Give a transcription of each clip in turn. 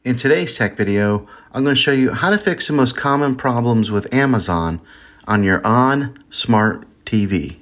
In today's tech video, I'm going to show you how to fix the most common problems with Amazon on your ONN Smart TV.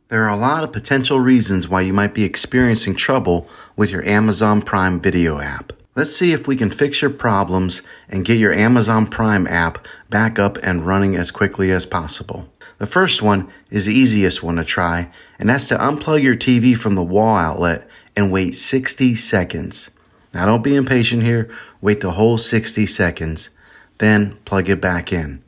There are a lot of potential reasons why you might be experiencing trouble with your Amazon Prime Video app. Let's see if we can fix your problems and get your Amazon Prime app back up and running as quickly as possible. The first one is the easiest one to try, and that's to unplug your TV from the wall outlet and wait 60 seconds. Now don't be impatient here, wait the whole 60 seconds, then plug it back in.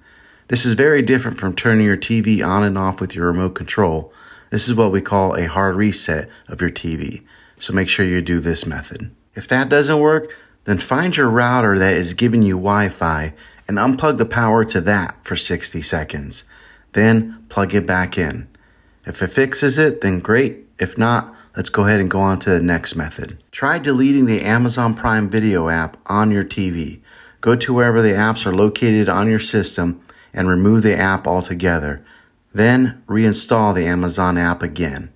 This is very different from turning your TV on and off with your remote control. This is what we call a hard reset of your TV, so make sure you do this method. If that doesn't work, then find your router that is giving you Wi-Fi and unplug the power to that for 60 seconds. Then plug it back in. If it fixes it, then great. If not, let's go ahead and go on to the next method. Try deleting the Amazon Prime Video app on your TV. Go to wherever the apps are located on your system and remove the app altogether. Then reinstall the Amazon app again.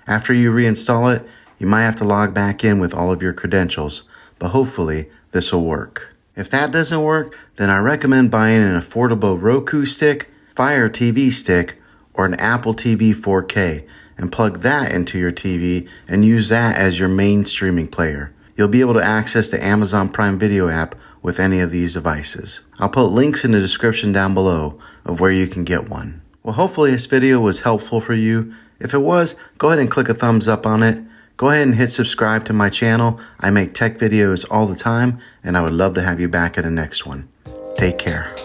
After you reinstall it, you might have to log back in with all of your credentials, but hopefully this will work. If that doesn't work, then I recommend buying an affordable Roku stick, Fire TV stick, or an Apple TV 4K and plug that into your TV and use that as your main streaming player. You'll be able to access the Amazon Prime Video app with any of these devices. I'll put links in the description down below of where you can get one. Well, hopefully this video was helpful for you. If it was, go ahead and click a thumbs up on it. Go ahead and hit subscribe to my channel. I make tech videos all the time, and I would love to have you back at the next one. Take care.